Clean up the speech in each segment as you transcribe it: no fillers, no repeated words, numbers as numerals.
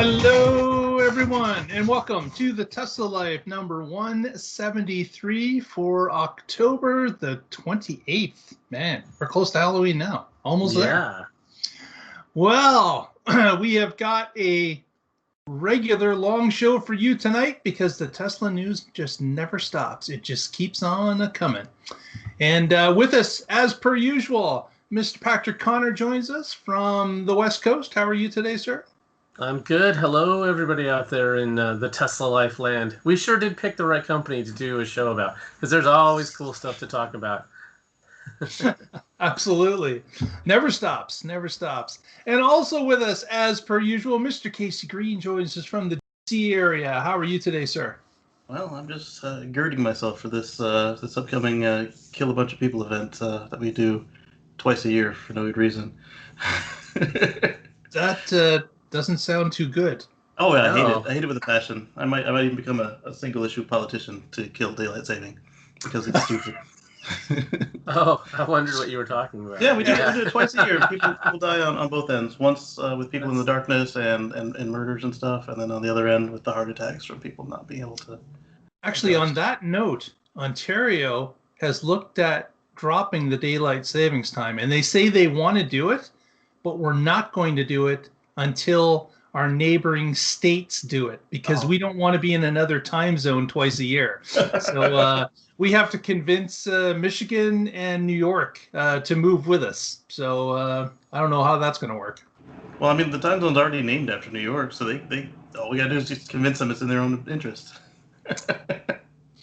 Hello, everyone, and welcome to the Tesla Life number 173 for October the 28th. Man, we're close to Halloween now. Almost there. Well, we have got a regular long show for you tonight because the Tesla news just never stops. It just keeps on coming. And with us, as per usual, Mr. Patrick Connor joins us from the West Coast. How are you today, sir? I'm good. Hello, everybody out there in the Tesla Life land. We sure did pick the right company to do a show about, because there's always cool stuff to talk about. Absolutely. Never stops. Never stops. And also with us, as per usual, Mr. Casey Green joins us from the DC area. How are you today, sir? Well, I'm just girding myself for this this upcoming Kill a Bunch of People event that we do twice a year for no good reason. That doesn't sound too good. Oh yeah, I hate it. I hate it with a passion. I might even become a single issue politician to kill daylight saving because it's stupid. Oh, I wondered what you were talking about. Yeah, we do it twice a year. People die on both ends. Once with people in the darkness and murders and stuff, and then on the other end with the heart attacks from people not being able to. Actually, on that note, Ontario has looked at dropping the daylight savings time, and they say they want to do it, but we're not going to do it until our neighboring states do it, because we don't want to be in another time zone twice a year. So we have to convince Michigan and New York to move with us. So I don't know how that's going to work. Well, I mean, the time zone's already named after New York, so they all we got to do is just convince them it's in their own interest.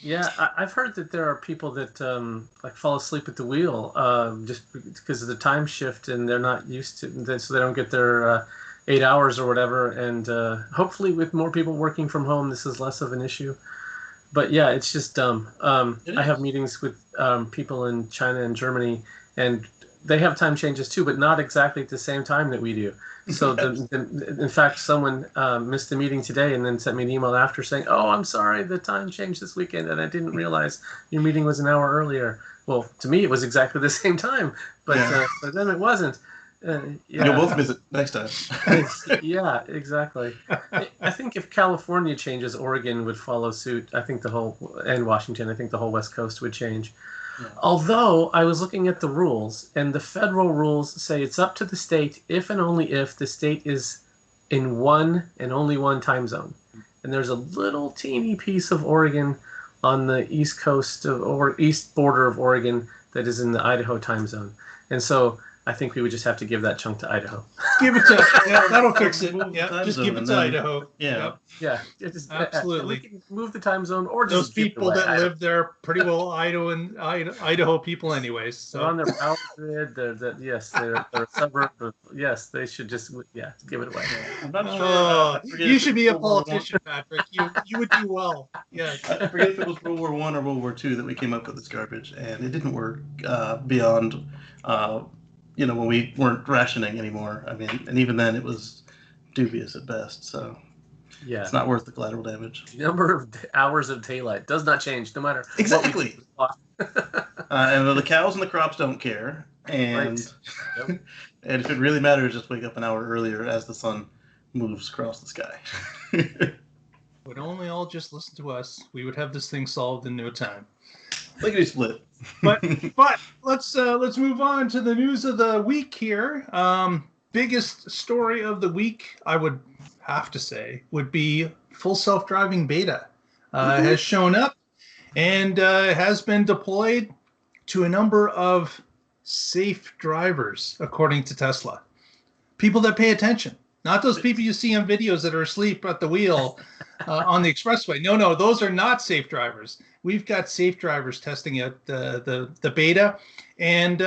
Yeah, I've heard that there are people that like fall asleep at the wheel just because of the time shift, and they're not used to that, so they don't get their 8 hours or whatever. And hopefully, with more people working from home, this is less of an issue. But yeah, it's just dumb. I have meetings with people in China and Germany, and they have time changes too, but not exactly at the same time that we do. So, in fact, someone missed the meeting today and then sent me an email after saying, "Oh, I'm sorry, the time changed this weekend, and I didn't realize your meeting was an hour earlier." Well, to me, it was exactly the same time, but then it wasn't. Yeah. You'll both miss it next time. Yeah, exactly. I think if California changes, Oregon would follow suit. I think and Washington, I think the whole West Coast would change. Yeah. Although I was looking at the rules, and the federal rules say it's up to the state if and only if the state is in one and only one time zone. And there's a little teeny piece of Oregon on the east coast or east border of Oregon that is in the Idaho time zone. And so I think we would just have to give that chunk to Idaho. Give it to that'll fix it. Yeah, just give it to Idaho. Yeah, yeah, just, absolutely. We can move the time zone, or those just people that live there are pretty well Idaho people, anyways. So they're on their power grid. They're a suburb. Yes, they should just give it away. I'm not sure. You should be a politician, Patrick. You would do well. Yeah. I forget if it was World War I or World War II that we came up with this garbage, and it didn't work beyond. When we weren't rationing anymore. I mean, and even then it was dubious at best. So yeah, it's not worth the collateral damage. The number of hours of daylight does not change, no matter exactly. And the cows and the crops don't care. And right. And if it really matters, just wake up an hour earlier as the sun moves across the sky. Would only all just listen to us, we would have this thing solved in no time. Lickety split. But let's move on to the news of the week here. Biggest story of the week, I would have to say, would be full self-driving beta has shown up and has been deployed to a number of safe drivers, according to Tesla. People that pay attention, not those people you see on videos that are asleep at the wheel on the expressway. No, those are not safe drivers. We've got safe drivers testing out the beta, and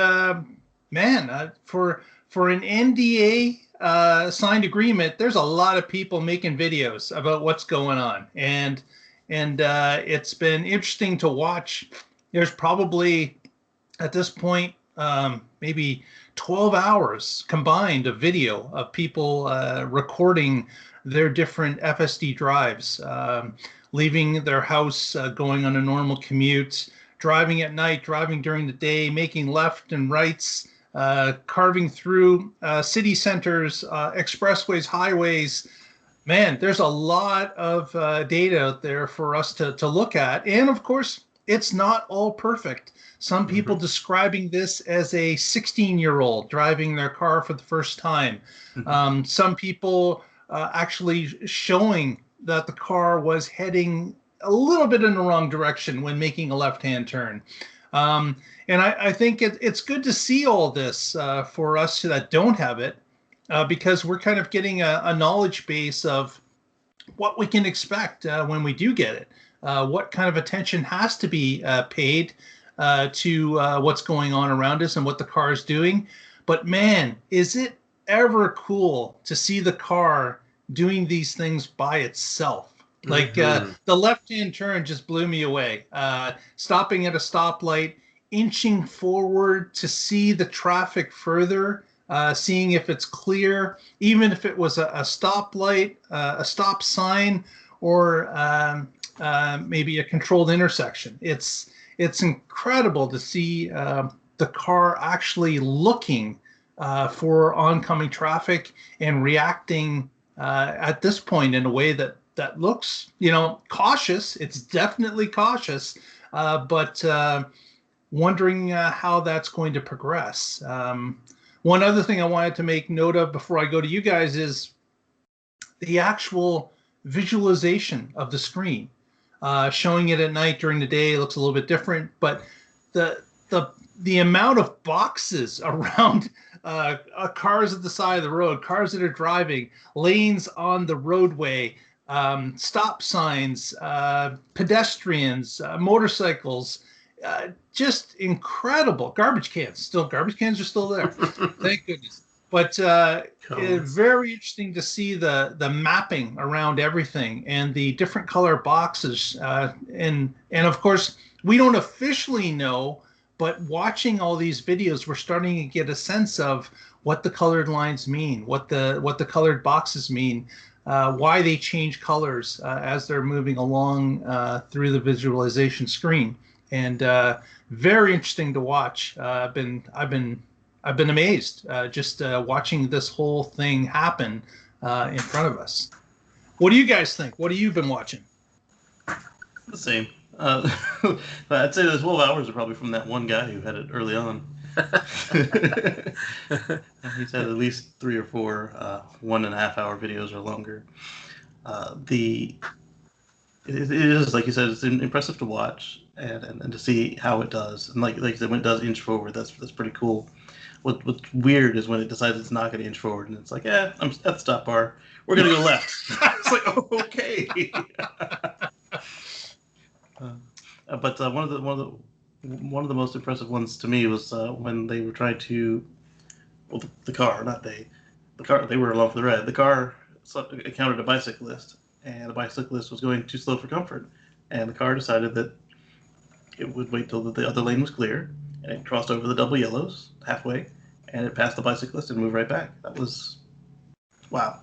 for an NDA signed agreement, there's a lot of people making videos about what's going on, and it's been interesting to watch. There's probably at this point maybe 12 hours combined of video of people recording their different FSD drives, leaving their house, going on a normal commute, driving at night, driving during the day, making left and rights, carving through city centers, expressways, highways, Man, there's a lot of data out there for us to look at. And of course, it's not all perfect. Some people describing this as a 16-year-old driving their car for the first time. Some people actually showing that the car was heading a little bit in the wrong direction when making a left-hand turn. And I think it's good to see all this for us that don't have it. Because we're kind of getting a knowledge base of what we can expect when we do get it. What kind of attention has to be paid to what's going on around us and what the car is doing. But man, is it ever cool to see the car doing these things by itself. Like the left-hand turn just blew me away. Stopping at a stoplight, inching forward to see the traffic further, seeing if it's clear, even if it was a stoplight, a stop sign, or maybe a controlled intersection. It's incredible to see the car actually looking for oncoming traffic and reacting at this point in a way that looks, cautious. It's definitely cautious, but wondering how that's going to progress. One other thing I wanted to make note of before I go to you guys is the actual visualization of the screen. Showing it at night, during the day looks a little bit different, but the amount of boxes around cars at the side of the road, cars that are driving, lanes on the roadway, stop signs, pedestrians, motorcycles, just incredible. Garbage cans are still there. Thank goodness. But it's very interesting to see the mapping around everything and the different color boxes. And of course, we don't officially know, but watching all these videos, we're starting to get a sense of what the colored lines mean, what the colored boxes mean, why they change colors as they're moving along through the visualization screen. And very interesting to watch. I've been amazed just watching this whole thing happen in front of us. What do you guys think? What have you been watching? The same. I'd say the 12 hours are probably from that one guy who had it early on. He's had at least 3 or 4 1.5-hour videos or longer. It is, like you said, it's impressive to watch and to see how it does. And like you said, when it does inch forward, that's pretty cool. What's weird is when it decides it's not going to inch forward, and it's like, I'm at the stop bar. We're going to go left. It's like, oh, okay. But one of the most impressive ones to me was when they were trying to, the car they were along for the ride. The car encountered a bicyclist, and the bicyclist was going too slow for comfort, and the car decided that it would wait till the other lane was clear, and it crossed over the double yellows halfway, and it passed the bicyclist and moved right back. That was wow.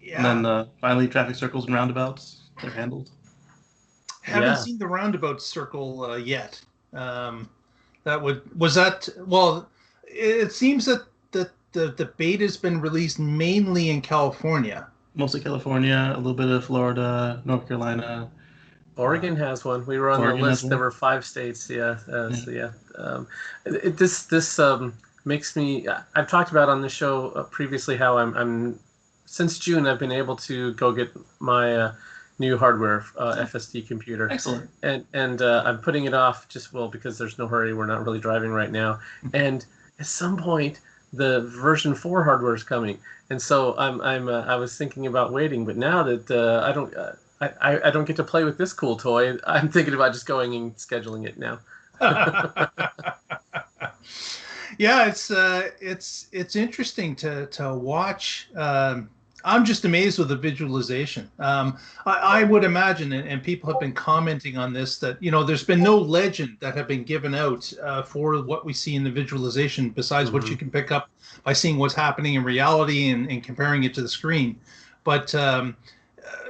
Yeah. And then finally, traffic circles and roundabouts, they're handled. Haven't seen the roundabout circle yet. It seems that the beta's been released mainly in California. Mostly California, a little bit of Florida, North Carolina. Oregon has one. We were on the list. There were 5 states. This makes me. I've talked about on the show previously how I'm since June I've been able to go get my new hardware FSD computer. Excellent. And I'm putting it off because there's no hurry. We're not really driving right now. And at some point, the version 4 hardware is coming, and so I was thinking about waiting. But now that I don't get to play with this cool toy, I'm thinking about just going and scheduling it now. Yeah, it's interesting to watch. I'm just amazed with the visualization. I would imagine, and people have been commenting on this, that there's been no legend that have been given out for what we see in the visualization besides what you can pick up by seeing what's happening in reality and comparing it to the screen. But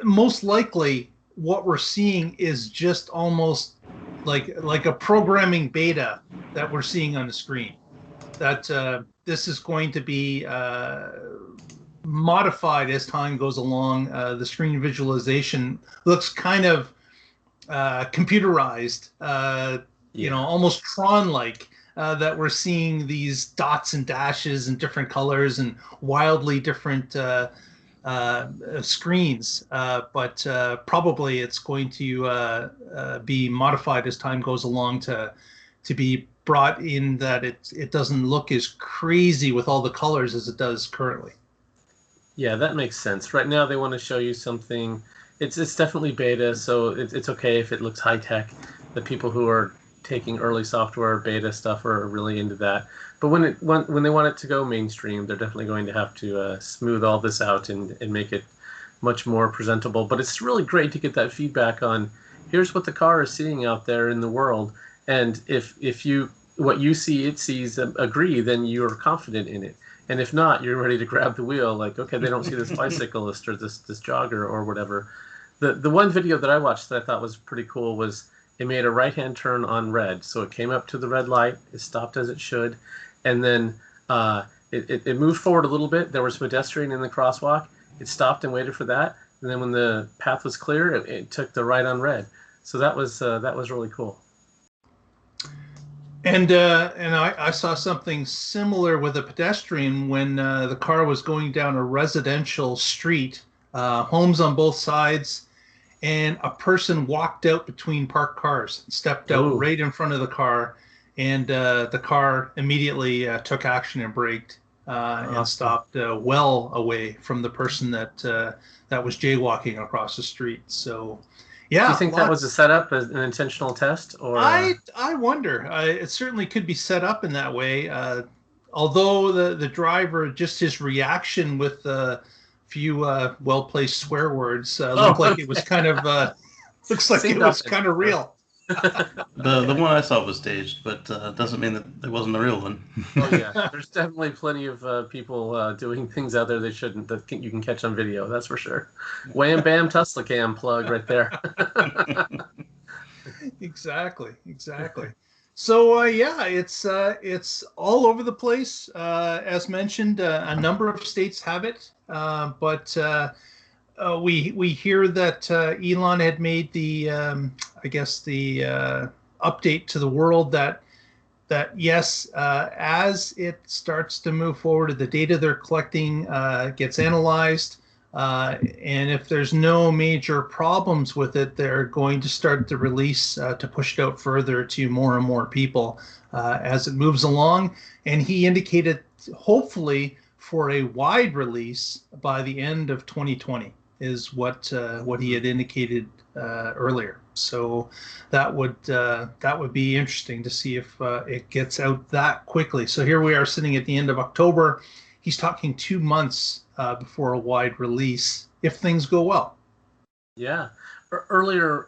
most likely, what we're seeing is just almost like a programming beta that we're seeing on the screen. That this is going to be modified as time goes along. The screen visualization looks kind of computerized, almost Tron-like. That we're seeing these dots and dashes and different colors and wildly different screens, but probably it's going to be modified as time goes along to be brought in that it doesn't look as crazy with all the colors as it does currently. Yeah, that makes sense. Right now they want to show you something. It's definitely beta, so it's okay if it looks high tech. The people who are taking early software beta stuff are really into that. But when they want it to go mainstream, they're definitely going to have to smooth all this out and make it much more presentable. But it's really great to get that feedback on here's what the car is seeing out there in the world, and if you what you see it sees agree, then you're confident in it. And if not, you're ready to grab the wheel. Like, okay, they don't see this bicyclist or this jogger or whatever. The one video that I watched that I thought was pretty cool was it made a right-hand turn on red. So it came up to the red light, it stopped as it should, and then it moved forward a little bit. There was a pedestrian in the crosswalk. It stopped and waited for that. And then when the path was clear, it took the right on red. So that was really cool. And I saw something similar with a pedestrian when the car was going down a residential street, homes on both sides, and a person walked out between parked cars, stepped out right in front of the car, and the car immediately took action and braked and stopped well away from the person that was jaywalking across the street. So. Yeah, do you think that was a setup, as an intentional test, or I wonder. It certainly could be set up in that way. Although the driver, just his reaction with a few well-placed swear words, looked like it was kind of looks like it was kind of real. The one I saw was staged, but doesn't mean that it wasn't the real one. Oh yeah, there's definitely plenty of people doing things out there they shouldn't that you can catch on video. That's for sure. Wham bam Tesla cam plug right there. Exactly. So it's all over the place. As mentioned, a number of states have it, but we hear that Elon had made the update to the world that yes, as it starts to move forward, the data they're collecting gets analyzed, and if there's no major problems with it, they're going to start the release to push it out further to more and more people as it moves along. And he indicated hopefully for a wide release by the end of 2020 is what he had indicated earlier. So that would be interesting to see if it gets out that quickly. So here we are sitting at the end of October. He's talking 2 months before a wide release if things go well. Yeah. Earlier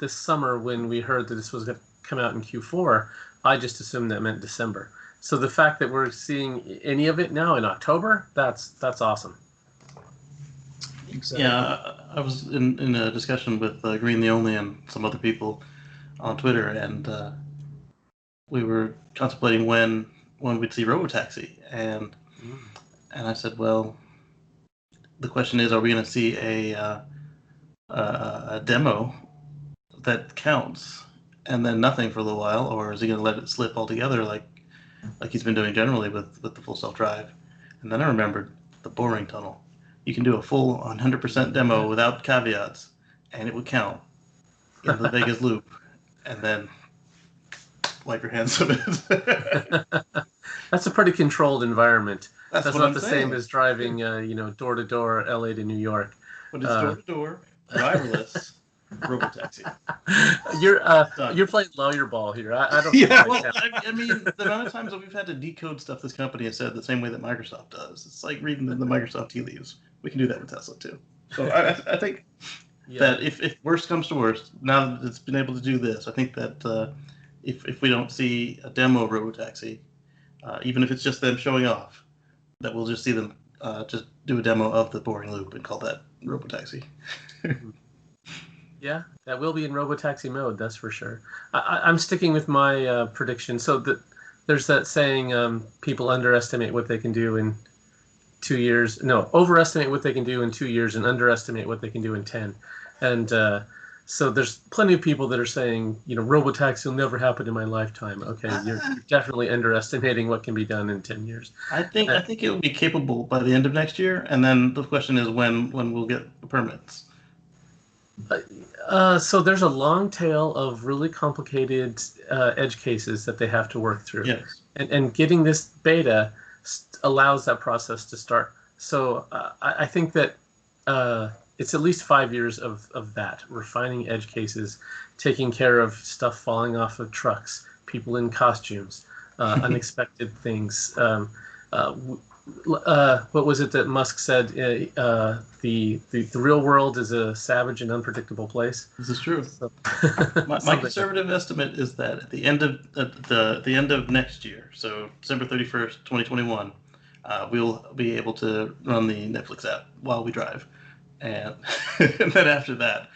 this summer, when we heard that this was going to come out in Q4, I just assumed that meant December. So the fact that we're seeing any of it now in October, that's awesome. Exactly. Yeah, I was in a discussion with Green the Only and some other people on Twitter, and we were contemplating when we'd see Robotaxi, and I said, well, the question is, are we going to see a demo that counts and then nothing for a little while, or is he going to let it slip altogether like he's been doing generally with the full self-drive? And then I remembered the boring tunnel. You can do a full 100% demo without caveats, and it would count in the Vegas loop, and then wipe your hands of it. That's a pretty controlled environment. That's not the saying. Same as driving, door to door, LA to New York. But it's door to door, driverless, Robotaxi. You're playing lawyer ball here. I don't. Yeah. Well, I mean, the amount of times that we've had to decode stuff this company has said the same way that Microsoft does. It's like reading the Microsoft tea leaves. We can do that with Tesla too. So I think that if worst comes to worst, now that it's been able to do this, I think that if we don't see a demo of Robotaxi, even if it's just them showing off, that we'll just see them just do a demo of the boring loop and call that Robotaxi. Yeah, that will be in Robotaxi mode, that's for sure. I'm sticking with my prediction. So there's that saying, people underestimate what they can do in 2 years. No, overestimate what they can do in 2 years and underestimate what they can do in 10. And so there's plenty of people that are saying, robotaxi will never happen in my lifetime. Okay, you're definitely underestimating what can be done in 10 years. I think it will be capable by the end of next year, and then the question is when we'll get the permits. So there's a long tail of really complicated edge cases that they have to work through. Yes. And getting this beta allows that process to start. So I think that it's at least 5 years of that, refining edge cases, taking care of stuff falling off of trucks, people in costumes, unexpected things. What was it that Musk said? The real world is a savage and unpredictable place. This is true. So, my conservative estimate is that at the end of the end of next year, so December 31st, 2021, we'll be able to run the Netflix app while we drive, and, and then after that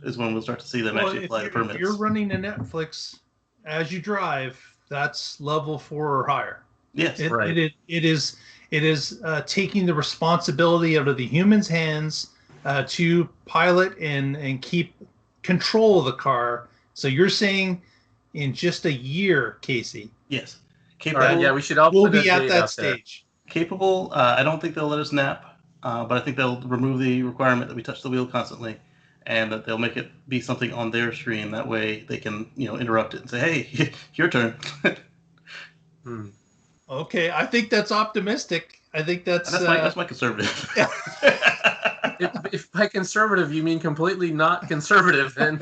is when we'll start to see them actually apply the permits. If you're running a Netflix as you drive, that's level 4 or higher. Yes, right. It is taking the responsibility out of the human's hands to pilot and keep control of the car. So you're saying in just a year, Casey? Yes. Capable. All right, yeah, we should all we'll be at that stage. Capable. I don't think they'll let us nap, but I think they'll remove the requirement that we touch the wheel constantly, and that they'll make it be something on their screen. That way they can, interrupt it and say, "Hey, your turn." Okay, I think that's optimistic. I think that's my conservative. If by conservative you mean completely not conservative, then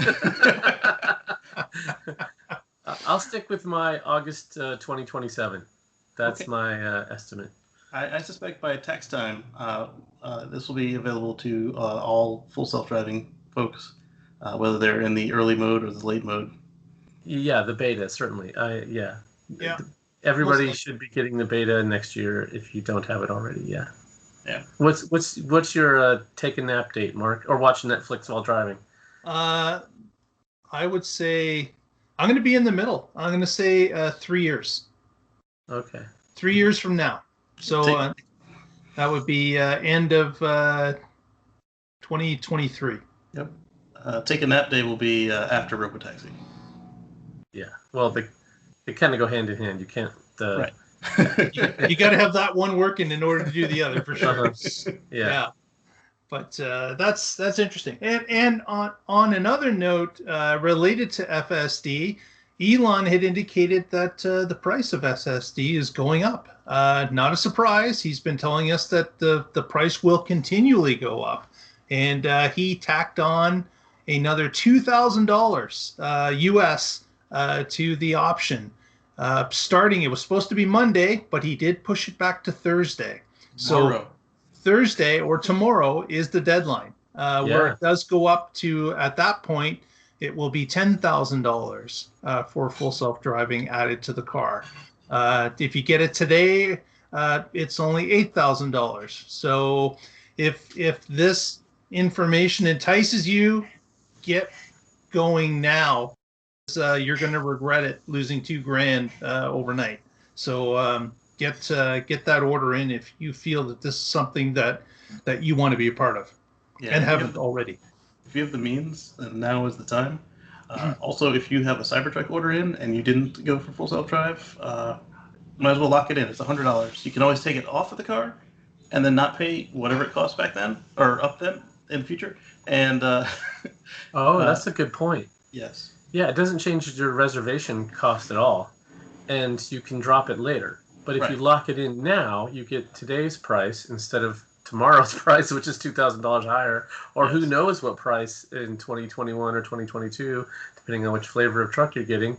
I'll stick with my August 2027. That's my estimate. I suspect by tax time, this will be available to all full self-driving folks, whether they're in the early mode or the late mode. Yeah, the beta, certainly. Yeah. Everybody should be getting the beta next year if you don't have it already. Yeah. Yeah. What's your take a nap date, Mark, or watch Netflix while driving? I would say I'm going to be in the middle. I'm going to say 3 years. Okay. 3 years from now. So that would be end of 2023. Yep. Take a nap day will be after Robotaxi. Yeah. Well, they kind of go hand in hand. You can't. Right. You got to have that one working in order to do the other, for sure. Yeah. But that's interesting. And on another note, related to FSD, Elon had indicated that the price of SSD is going up. Not a surprise. He's been telling us that the price will continually go up. And he tacked on another $2,000 US to the option. Starting, it was supposed to be Monday, but he did push it back to Thursday. So Thursday or tomorrow is the deadline, where it does go up to, at that point, it will be $10,000 for full self-driving added to the car. If you get it today, it's only $8,000. So if this information entices you, get going now. You're going to regret it, losing $2,000 overnight. So get that order in if you feel that this is something that you want to be a part of, and haven't already. If you have the means, then now is the time. Also, if you have a Cybertruck order in and you didn't go for full self-drive, might as well lock it in. It's $100. You can always take it off of the car and then not pay whatever it costs back then or up then in the future. And that's a good point. Yes. Yeah, it doesn't change your reservation cost at all, and you can drop it later. But if you lock it in now, you get today's price instead of tomorrow's price, which is $2,000 higher, or who knows what price in 2021 or 2022, depending on which flavor of truck you're getting.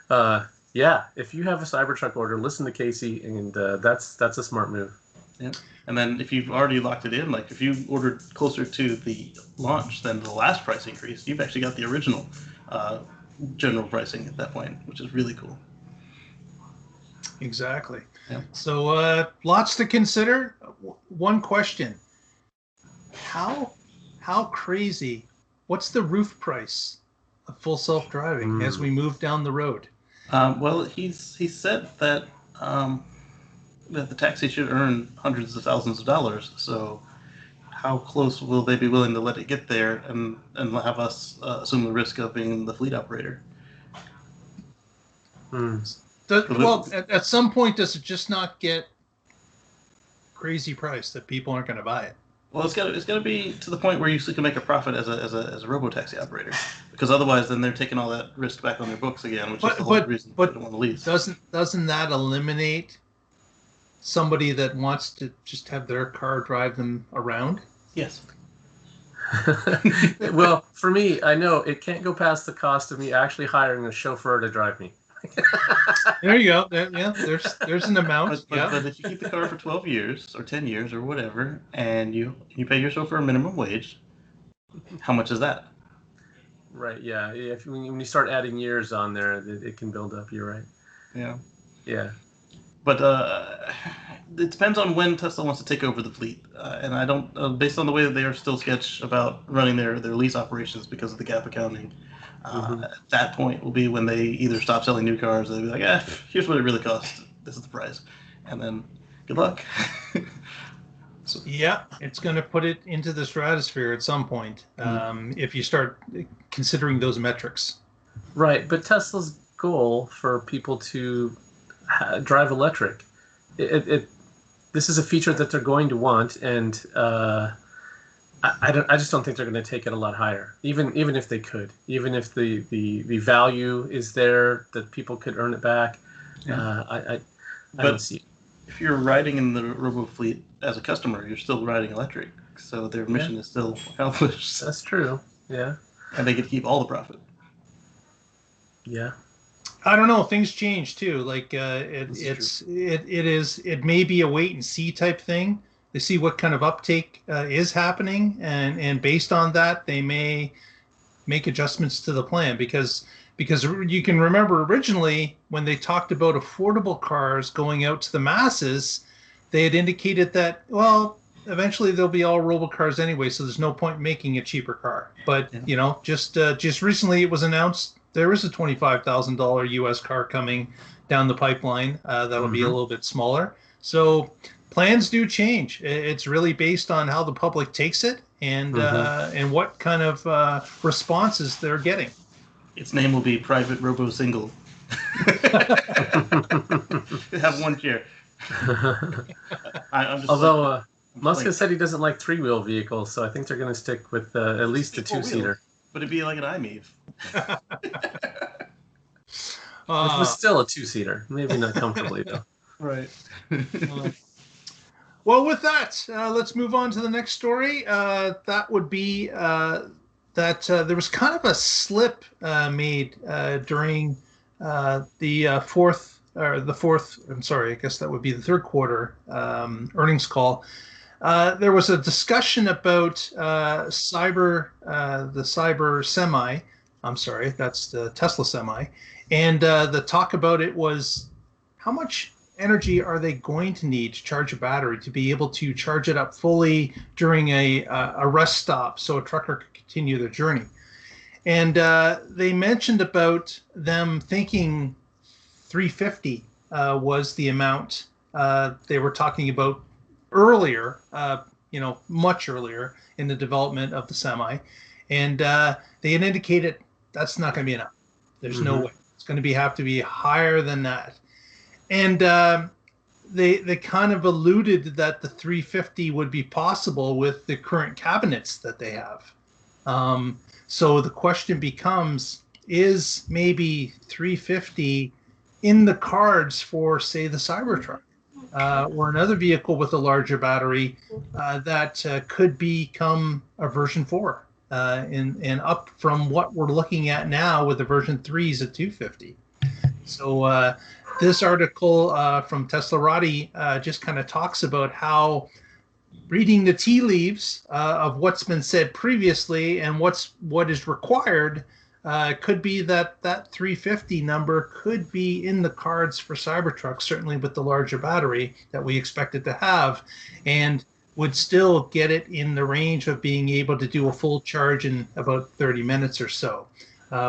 If you have a Cybertruck order, listen to Casey, and that's a smart move. Yeah. And then if you've already locked it in, like if you ordered closer to the launch than the last price increase, you've actually got the original general pricing at that point, which is really cool. Exactly. Yeah. So lots to consider. One question: How crazy? What's the roof price of full self-driving as we move down the road? Well, he said that that the taxi should earn hundreds of thousands of dollars. So how close will they be willing to let it get there and have us assume the risk of being the fleet operator? Well, at some point, does it just not get crazy price that people aren't going to buy it? Well, it's got to be to the point where you can make a profit as a robo-taxi operator, because otherwise, then they're taking all that risk back on their books again, which is the whole reason they don't want to lease. Doesn't that eliminate somebody that wants to just have their car drive them around? Yes. Well, for me, I know it can't go past the cost of me actually hiring a chauffeur to drive me. There you go. Yeah, there's an amount. But if you keep the car for 12 years or 10 years or whatever, and you pay your chauffeur a minimum wage, how much is that? Right. Yeah. When you start adding years on there, it can build up. You're right. Yeah. Yeah. But it depends on when Tesla wants to take over the fleet, and I don't. Based on the way that they are still sketch about running their lease operations because of the gap accounting. At that point will be when they either stop selling new cars, or they'll be like, here's what it really costs. This is the price. And then good luck. So, yeah, it's going to put it into the stratosphere at some point if you start considering those metrics. Right, but Tesla's goal for people to drive electric, this is a feature that they're going to want, and I just don't think they're going to take it a lot higher. Even if they could, even if the value is there that people could earn it back, I don't see it. If you're riding in the robo fleet as a customer, you're still riding electric, so their mission is still accomplished. That's true. Yeah. And they get to keep all the profit. Yeah. I don't know. Things change too. Like it may be a wait and see type thing. They see what kind of uptake is happening, and based on that, they may make adjustments to the plan because you can remember originally when they talked about affordable cars going out to the masses, they had indicated that, well, eventually they'll be all robocars anyway, so there's no point making a cheaper car. But just recently it was announced there is a $25,000 US car coming down the pipeline that'll be a little bit smaller. So plans do change. It's really based on how the public takes it and what kind of responses they're getting. Its name will be Private Robo Single. Have one chair. Although Musk has said he doesn't like three-wheel vehicles, so I think they're going to stick with at least a two-seater. But it'd be like an iMeave. Which was still a two-seater. Maybe not comfortably, though. Right. Well, with that, let's move on to the next story. That would be that there was kind of a slip made during the fourth. I'm sorry. I guess that would be the third quarter earnings call. There was a discussion about the Cyber Semi. I'm sorry, that's the Tesla Semi, and the talk about it was how much energy are they going to need to charge a battery to be able to charge it up fully during a rest stop so a trucker could continue their journey. And they mentioned about them thinking 350 was the amount they were talking about earlier, much earlier in the development of the Semi. And they had indicated that's not going to be enough. There's no way. It's going to have to be higher than that. And they kind of alluded that the 350 would be possible with the current cabinets that they have. So the question becomes, is maybe 350 in the cards for, say, the Cybertruck or another vehicle with a larger battery that could become a version 4 and up from what we're looking at now with the version 3s at 250. So this article from Teslarati just kind of talks about how reading the tea leaves of what's been said previously and what is required could be that 350 number could be in the cards for Cybertruck, certainly with the larger battery that we expect it to have, and would still get it in the range of being able to do a full charge in about 30 minutes or so.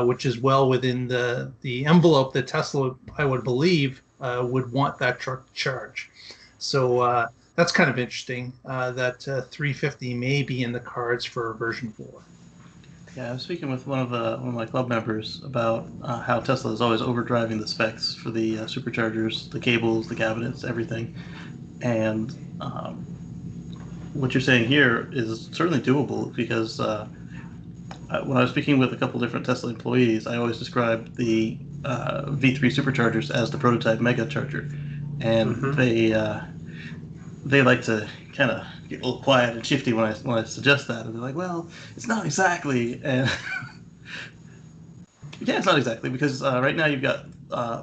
Which is well within the envelope that Tesla, I would believe, would want that truck to charge. So that's kind of interesting that 350 may be in the cards for version 4. Yeah, I was speaking with one of my club members about how Tesla is always overdriving the specs for the superchargers, the cables, the cabinets, everything. And what you're saying here is certainly doable because when I was speaking with a couple different Tesla employees, I always described the V3 superchargers as the prototype mega charger, and they like to kind of get a little quiet and shifty when I suggest that, and they're like, "Well, it's not exactly." And yeah, it's not exactly because right now you've got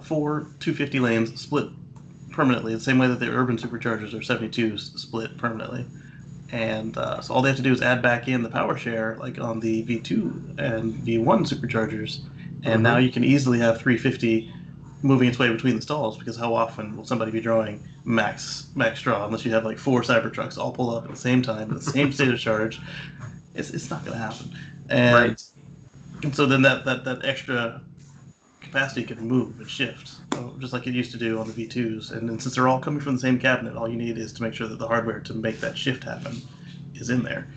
4 250 lanes split permanently, the same way that the urban superchargers are 72s split permanently. And so all they have to do is add back in the power share, like on the V2 and V1 superchargers, and now you can easily have 350 moving its way between the stalls, because how often will somebody be drawing max draw unless you have like 4 Cybertrucks all pull up at the same time at the same state of charge? It's not going to happen. And so then that extra capacity can move and shift, just like it used to do on the V2s. And then since they're all coming from the same cabinet, all you need is to make sure that the hardware to make that shift happen is in there.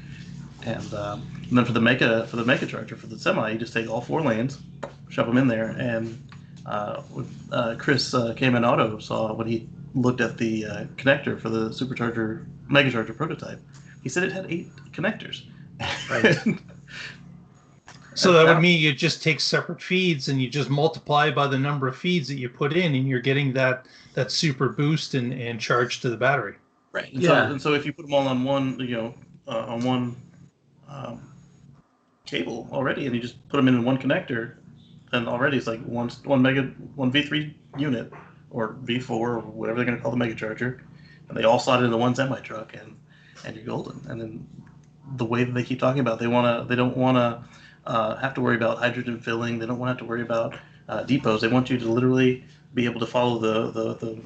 And then for the mega charger for the semi, you just take all 4 lanes, shove them in there. And Chris Cayman Auto saw when he looked at the connector for the supercharger mega charger prototype, he said it had 8 connectors. Right. So that would mean you just take separate feeds and you just multiply by the number of feeds that you put in, and you're getting that super boost and charge to the battery. Right. And so if you put them all on one, on one cable already, and you just put them in one connector, then already it's like one V3 unit or V4 or whatever they're going to call the mega charger, and they all slot into one semi truck, and you're golden. And then the way that they keep talking about, they don't want to have to worry about hydrogen filling. They don't want to have to worry about depots. They want you to literally be able to follow the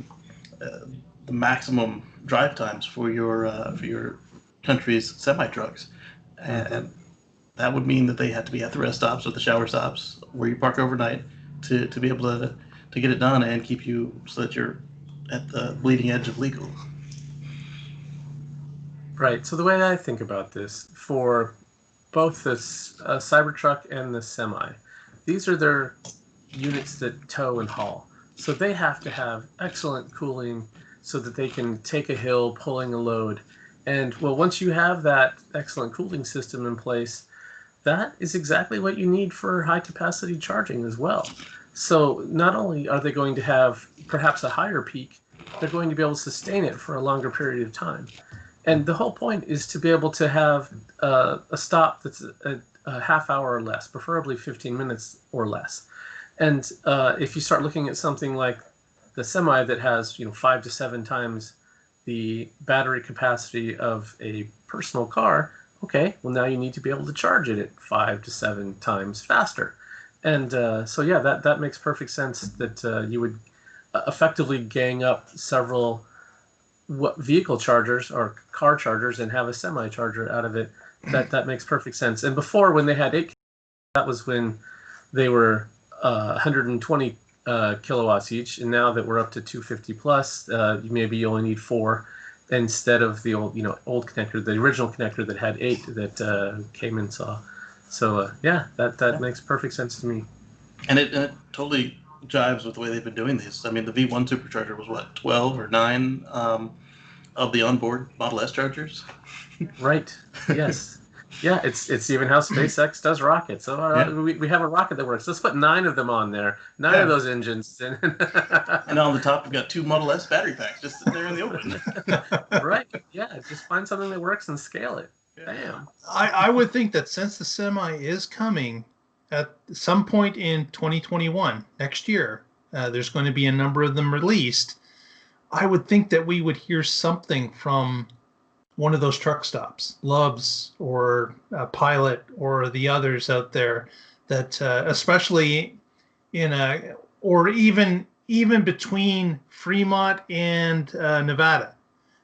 maximum drive times for your country's semi trucks, and that would mean that they have to be at the rest stops or the shower stops where you park overnight to be able to get it done and keep you so that you're at the bleeding edge of legal. Right. So the way I think about this, for both the Cybertruck and the Semi, these are their units that tow and haul. So they have to have excellent cooling so that they can take a hill pulling a load. And well, once you have that excellent cooling system in place, that is exactly what you need for high capacity charging as well. So not only are they going to have perhaps a higher peak, they're going to be able to sustain it for a longer period of time. And the whole point is to be able to have a stop that's a half hour or less, preferably 15 minutes or less. And if you start looking at something like the Semi that has 5 to 7 times the battery capacity of a personal car, okay, well now you need to be able to charge it at 5 to 7 times faster. And so yeah, that makes perfect sense that you would effectively gang up several vehicle chargers or car chargers and have a semi charger out of it. That makes perfect sense. And before, when they had 8, that was when they were 120 kilowatts each, and now that we're up to 250 plus, maybe you only need 4 instead of the old old connector, the original connector that had 8 that Cayman saw. So yeah, that makes perfect sense to me. And it totally jives with the way they've been doing these. I mean, the V1 supercharger was what, 12 or 9 of the onboard Model S chargers. Right. Yes. Yeah. It's even how SpaceX does rockets. So we have a rocket that works. Let's put 9 of them on there. 9 of those engines. And on the top, we've got 2 Model S battery packs just sitting there in the open. Right. Yeah. Just find something that works and scale it. Bam. I would think that since the Semi is coming at some point in 2021, next year, there's going to be a number of them released. I would think that we would hear something from one of those truck stops, Love's or Pilot or the others out there, that especially or even between Fremont and Nevada,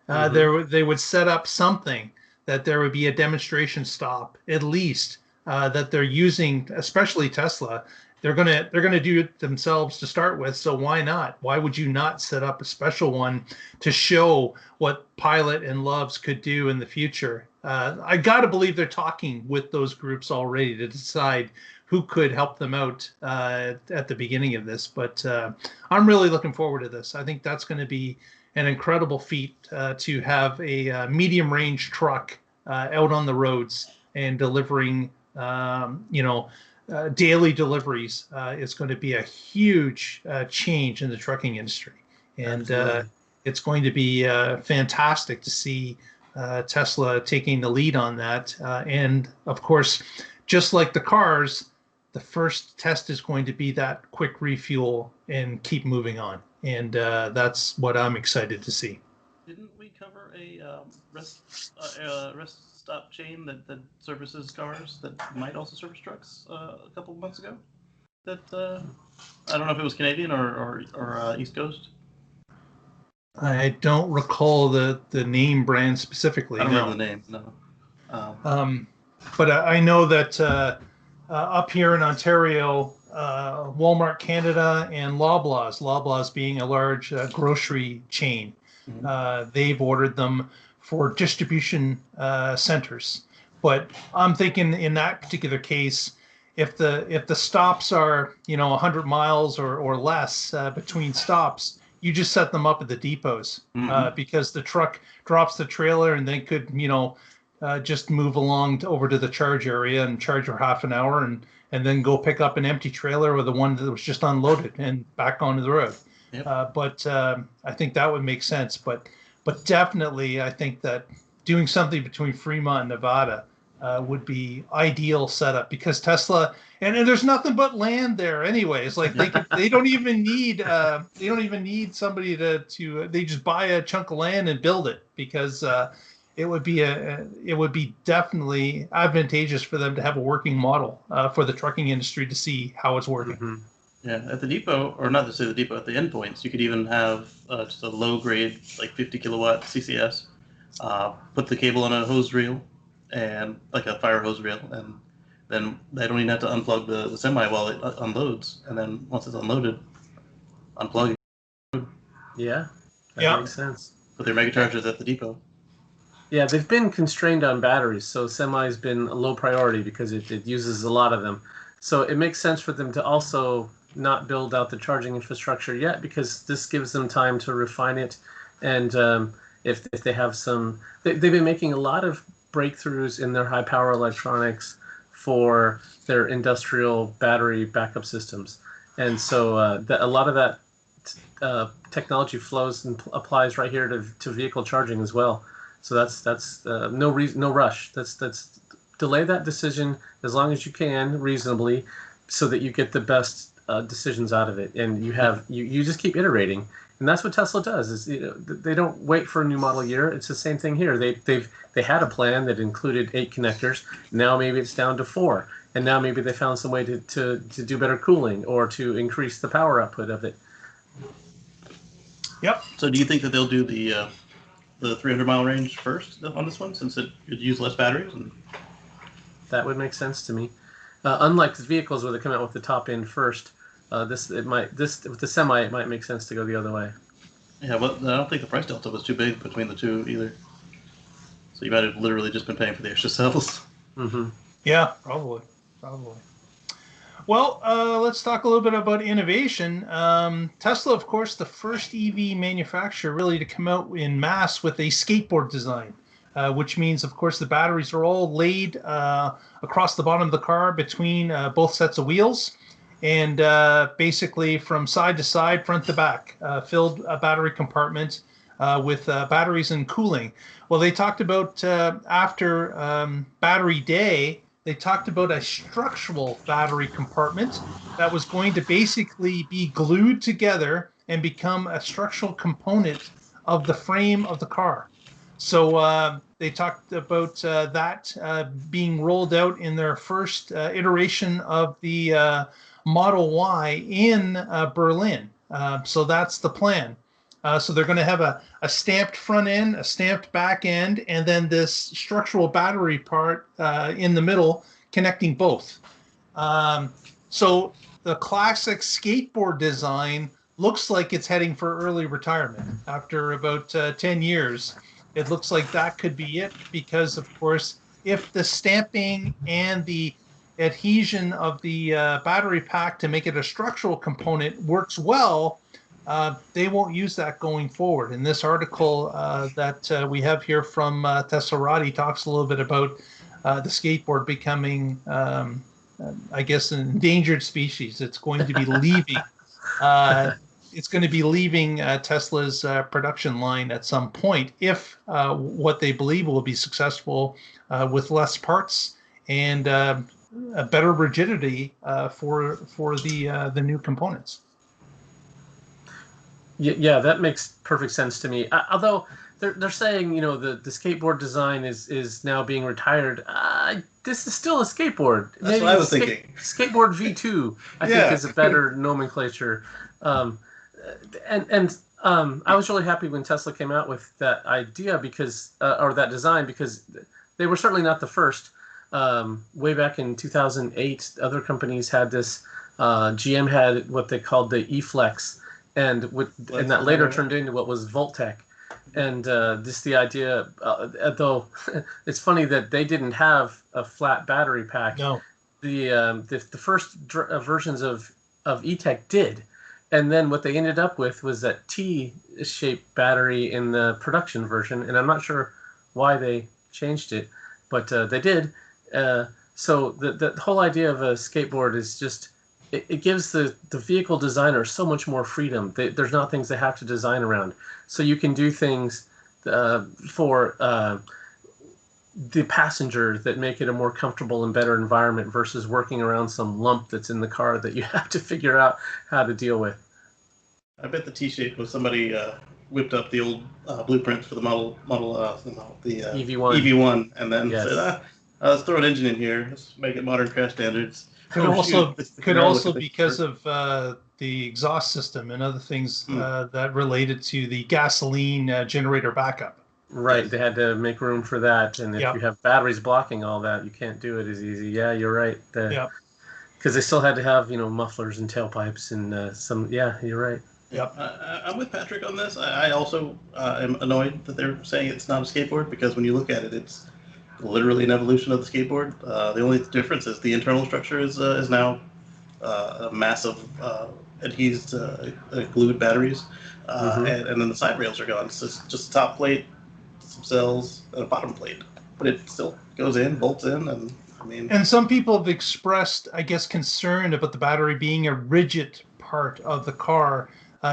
they would set up something that there would be a demonstration stop, at least, that they're using, especially Tesla, they're gonna do it themselves to start with. So why not? Why would you not set up a special one to show what Pilot and Loves could do in the future? I got to believe they're talking with those groups already to decide who could help them out at the beginning of this. But I'm really looking forward to this. I think that's going to be an incredible feat to have a medium range truck out on the roads and delivering, daily deliveries. Is going to be a huge change in the trucking industry. And it's going to be fantastic to see Tesla taking the lead on that. And of course, just like the cars, the first test is going to be that quick refuel and keep moving on. And that's what I'm excited to see. Didn't we cover a rest stop chain that services cars that might also service trucks a couple of months ago? That I don't know if it was Canadian or East Coast. I don't recall the name brand specifically. I don't remember the name. No. But I know that up here in Ontario, Walmart Canada and Loblaws being a large grocery chain, they've ordered them for distribution centers. But I'm thinking in that particular case, if the stops are 100 miles or less between stops, you just set them up at the depots because the truck drops the trailer and they could just move along over to the charge area and charge for half an hour and then go pick up an empty trailer or the one that was just unloaded and back onto the road. Yep. But I think that would make sense. But definitely, I think that doing something between Fremont and Nevada would be ideal setup because Tesla and there's nothing but land there anyways. Like they don't even need somebody to they just buy a chunk of land and build it because it would be definitely advantageous for them to have a working model for the trucking industry to see how it's working. Mm-hmm. Yeah, at the depot, or not to say the depot, at the endpoints, you could even have just a low grade, like 50 kilowatt CCS, put the cable on a hose reel, and like a fire hose reel, and then they don't even have to unplug the semi while it unloads, and then once it's unloaded, unplug it. Yeah, that makes sense. Put their mega chargers at the depot. Yeah, they've been constrained on batteries, so semi's been a low priority because it uses a lot of them. So it makes sense for them to also not build out the charging infrastructure yet because this gives them time to refine it. And if they have some, they've been making a lot of breakthroughs in their high power electronics for their industrial battery backup systems. And so a lot of that technology flows and applies right here to vehicle charging as well. So that's no rush. That's delay that decision as long as you can reasonably, so that you get the best decisions out of it, and you just keep iterating, and that's what Tesla does. Is they don't wait for a new model year. It's the same thing here. They had a plan that included 8 connectors. Now maybe it's down to 4, and now maybe they found some way to do better cooling or to increase the power output of it. Yep. So do you think that they'll do the 300-mile range first on this one, since it could use less batteries? That would make sense to me. Unlike the vehicles where they come out with the top end first, with the semi it might make sense to go the other way. Yeah, but I don't think the price delta was too big between the two either. So you might have literally just been paying for the extra cells. Mm-hmm. Yeah, probably. Well, let's talk a little bit about innovation. Tesla, of course, the first EV manufacturer really to come out in mass with a skateboard design, which means, of course, the batteries are all laid across the bottom of the car between both sets of wheels, and basically from side to side, front to back, filled battery compartment with batteries and cooling. Well, they talked about after Battery Day, they talked about a structural battery compartment that was going to basically be glued together and become a structural component of the frame of the car. So they talked about that being rolled out in their first iteration of the Model Y in Berlin. So that's the plan. So they're going to have a stamped front end, a stamped back end, and then this structural battery part in the middle connecting both. So the classic skateboard design looks like it's heading for early retirement after about 10 years. It looks like that could be it because, of course, if the stamping and the adhesion of the battery pack to make it a structural component works well, they won't use that going forward. In this article that we have here from Tesserati talks a little bit about the skateboard becoming, I guess, an endangered species. It's going to be leaving. It's going to be leaving Tesla's production line at some point if what they believe will be successful with less parts and a better rigidity for the new components. Yeah, that makes perfect sense to me. Although they're saying, you know, the skateboard design is now being retired. This is still a skateboard. That's maybe what I was thinking. Skateboard V2, I think, is a better nomenclature. I was really happy when Tesla came out with that idea because, or that design, because they were certainly not the first. Way back in 2008, other companies had this. GM had what they called the E-Flex, and that later turned into what was Voltec. And just the idea, though, it's funny that they didn't have a flat battery pack. No. The first versions of E-Tech did. And then what they ended up with was that T-shaped battery in the production version. And I'm not sure why they changed it, but they did. So the whole idea of a skateboard is just, it gives the vehicle designer so much more freedom. There's not things they have to design around. So you can do things for the passenger that make it a more comfortable and better environment versus working around some lump that's in the car that you have to figure out how to deal with. I bet the T-shape was somebody whipped up the old blueprints for the EV1, and then said, let's throw an engine in here. Let's make it modern crash standards. Could also because of the exhaust system and other things that related to the gasoline generator backup. Right, they had to make room for that, and if you have batteries blocking all that, you can't do it as easy. Yeah, you're right. Because they still had to have, mufflers and tailpipes and some. Yeah, you're right. Yep. I'm with Patrick on this. I also am annoyed that they're saying it's not a skateboard, because when you look at it, it's literally an evolution of the skateboard. The only difference is the internal structure is now a massive adhesed glued batteries, and then the side rails are gone. So it's just a top plate, some cells, and a bottom plate. But it still goes in, bolts in, and I mean. And some people have expressed, I guess, concern about the battery being a rigid part of the car,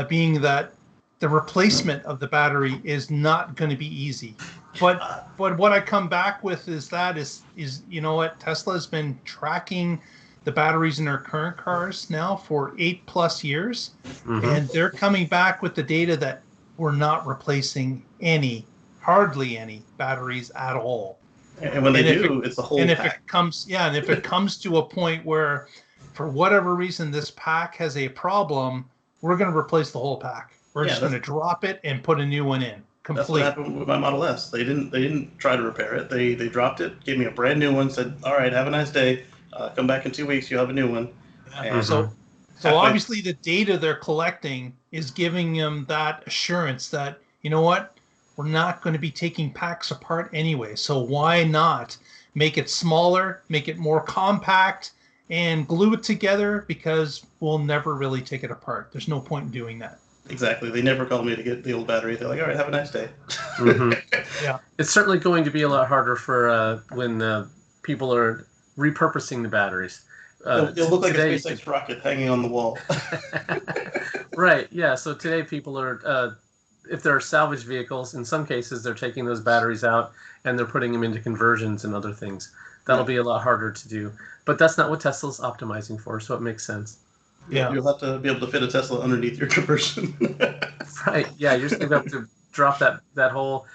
being that the replacement of the battery is not going to be easy. But what I come back with is you know what, Tesla has been tracking the batteries in their current cars now for 8+ years, and they're coming back with the data that we're not replacing hardly any batteries at all. And when they do, it's the whole pack. If it comes to a point where, for whatever reason, this pack has a problem, we're going to replace the whole pack. We're just going to drop it and put a new one in. Complete. That's what happened with my Model S. They didn't try to repair it. They dropped it, gave me a brand new one, said, "All right, have a nice day. Come back in 2 weeks. You'll have a new one." And so obviously the data they're collecting is giving them that assurance that, you know what, we're not going to be taking packs apart anyway. So why not make it smaller, make it more compact, and glue it together, because we'll never really take it apart. There's no point in doing that. Exactly. They never called me to get the old battery. They're like, "All right, have a nice day." Yeah. It's certainly going to be a lot harder for when people are repurposing the batteries. It'll look like a SpaceX rocket hanging on the wall. Right. Yeah. So today people are, if there are salvage vehicles, in some cases they're taking those batteries out and they're putting them into conversions and other things. That'll be a lot harder to do. But that's not what Tesla's optimizing for, so it makes sense. Yeah, you'll have to be able to fit a Tesla underneath your conversion. Right. Yeah, you're just going to have to drop that whole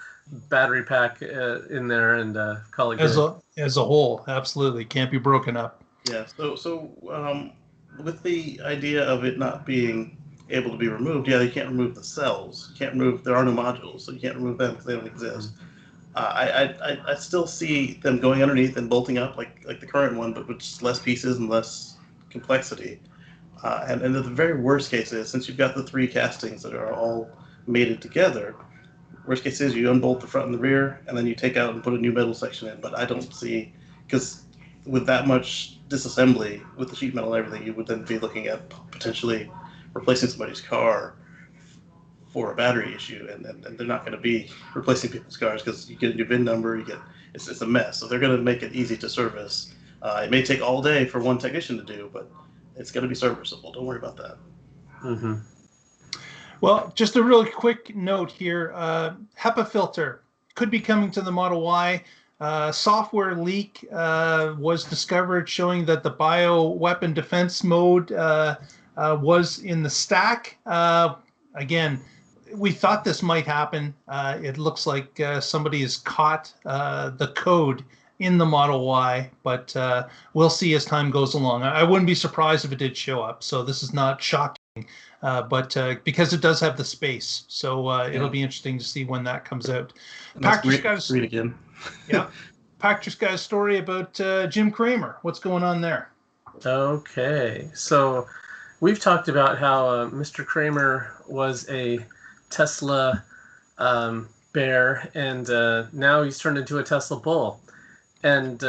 battery pack in there and call it good. As a whole, absolutely. Can't be broken up. Yeah, so with the idea of it not being able to be removed, you can't remove the cells. You can't remove, there are no modules, so you can't remove them because they don't exist. I still see them going underneath and bolting up like the current one, but with just less pieces and less complexity. And the very worst case is, since you've got the three castings that are all mated together, worst case is you unbolt the front and the rear, and then you take out and put a new metal section in. But I don't see, because with that much disassembly with the sheet metal and everything, you would then be looking at potentially replacing somebody's car for a battery issue, and they're not going to be replacing people's cars because you get a new VIN number, it's a mess. So they're going to make it easy to service. It may take all day for one technician to do, but it's going to be serviceable. Don't worry about that. Mm-hmm. Well, just a really quick note here. HEPA filter could be coming to the Model Y. Software leak was discovered showing that the bioweapon defense mode was in the stack. Again, we thought this might happen. It looks like somebody has caught the code in the Model Y, but we'll see as time goes along. I wouldn't be surprised if it did show up, so this is not shocking, but because it does have the space, so it'll be interesting to see when that comes out. Read again. Yeah, Patrick's got a story about Jim Cramer. What's going on there? Okay, so we've talked about how Mr. Cramer was a Tesla bear, and now he's turned into a Tesla bull. And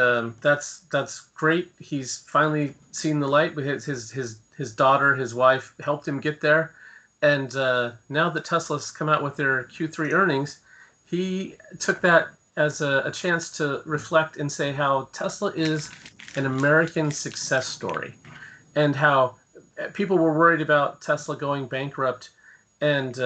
that's great. He's finally seen the light. But his daughter, his wife, helped him get there. And now that Tesla's come out with their Q3 earnings, he took that as a chance to reflect and say how Tesla is an American success story, and how people were worried about Tesla going bankrupt, and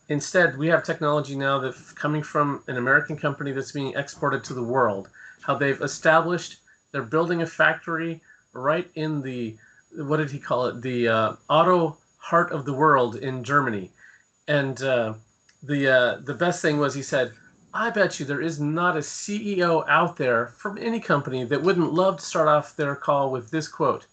instead we have technology now that's coming from an American company that's being exported to the world. How they've established, they're building a factory right in the, what did he call it? The auto heart of the world in Germany. And the best thing was, he said, I bet you there is not a CEO out there from any company that wouldn't love to start off their call with this quote.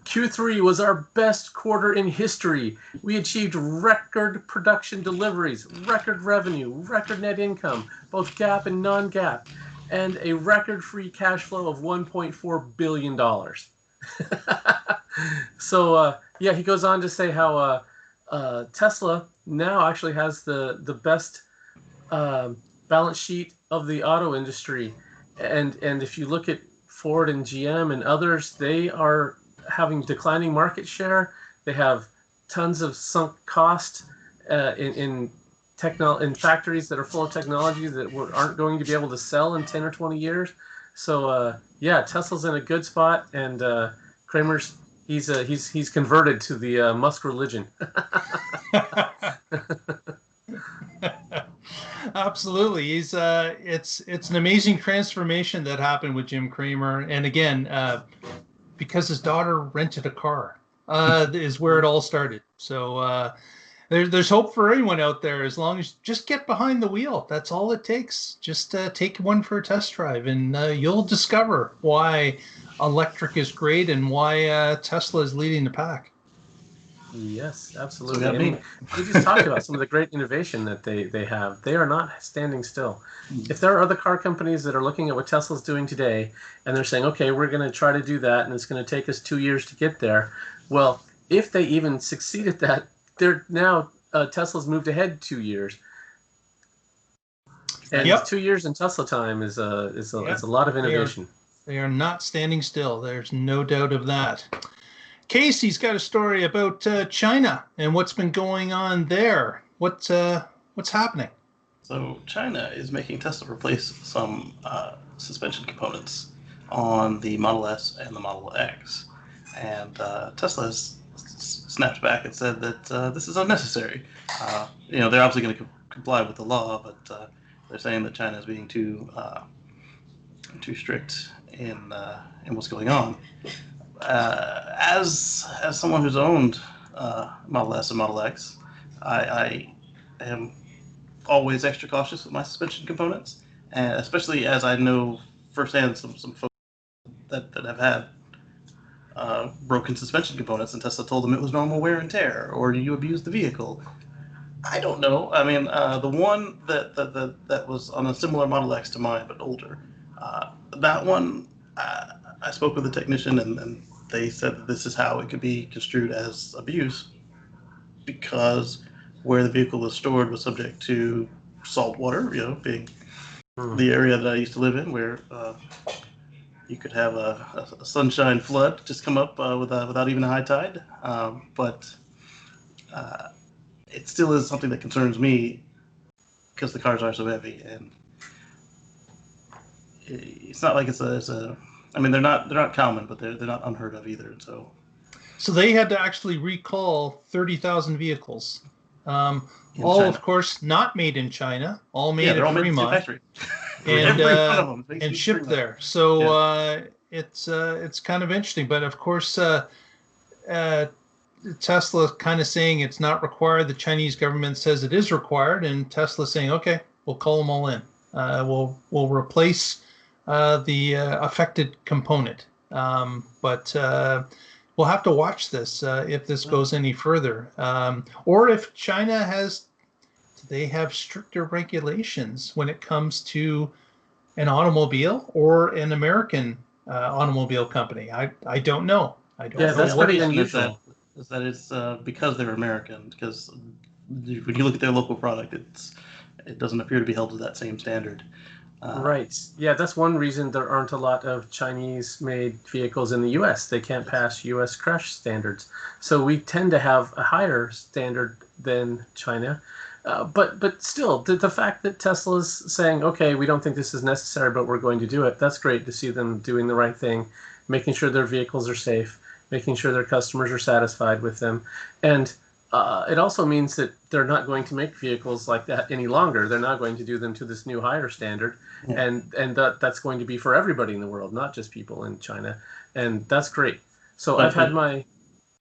Q3 was our best quarter in history. We achieved record production deliveries, record revenue, record net income, both GAAP and non-GAAP, and a record free cash flow of $1.4 billion. So, yeah, he goes on to say how Tesla now actually has the best balance sheet of the auto industry. And if you look at Ford and GM and others, they are having declining market share. They have tons of sunk cost in factories that are full of technology that aren't going to be able to sell in 10 or 20 years. So yeah, Tesla's in a good spot, and Cramer's he's converted to the Musk religion. Absolutely, he's it's an amazing transformation that happened with Jim Cramer, and again, because his daughter rented a car, is where it all started. So. There's hope for anyone out there, as long as just get behind the wheel. That's all it takes. Just take one for a test drive, and you'll discover why electric is great and why Tesla is leading the pack. Yes, absolutely. I mean, we just talked about some of the great innovation that they have. They are not standing still. If there are other car companies that are looking at what Tesla's doing today, and they're saying, okay, we're going to try to do that, and it's going to take us 2 years to get there. Well, if they even succeed at that, they're now Tesla's moved ahead 2 years, and 2 years in Tesla time is a lot of innovation. They are not standing still. There's no doubt of that. Casey's got a story about China and what's been going on there. What's happening? So China is making Tesla replace some suspension components on the Model S and the Model X, and Tesla has snapped back and said that this is unnecessary. They're obviously going to comply with the law, but they're saying that China is being too strict in what's going on. As someone who's owned Model S and Model X, I am always extra cautious with my suspension components, and especially as I know firsthand some folks that have had broken suspension components, and Tesla told them it was normal wear and tear, or you abused the vehicle. I don't know. I mean, the one that was on a similar Model X to mine, but older, that one, I spoke with a technician, and they said that this is how it could be construed as abuse, because where the vehicle was stored was subject to salt water, being the area that I used to live in, where you could have a sunshine flood just come up without even a high tide. But it still is something that concerns me because the cars are so heavy, and it's not like it's a. I mean, they're not common, but they're not unheard of either. So they had to actually recall 30,000 vehicles. All, China. of course, not made in China, all made they're at all made in the Fremont, factory. and shipped there. So it's kind of interesting. But of course, Tesla kind of saying it's not required. The Chinese government says it is required, and Tesla saying, okay, we'll call them all in. We'll replace the affected component. But we'll have to watch this if this goes any further, or if China they have stricter regulations when it comes to an automobile or an American automobile company. I don't know. I don't know. That's pretty unusual. Is that it's because they're American? Because when you look at their local product, it doesn't appear to be held to that same standard. Right. Yeah, that's one reason there aren't a lot of Chinese-made vehicles in the U.S. They can't pass U.S. crash standards. So we tend to have a higher standard than China. But still, the fact that Tesla's saying, okay, we don't think this is necessary, but we're going to do it, that's great to see them doing the right thing, making sure their vehicles are safe, making sure their customers are satisfied with them. And it also means that they're not going to make vehicles like that any longer. They're not going to do them to this new higher standard. Yeah. And that's going to be for everybody in the world, not just people in China. And that's great. So I've had my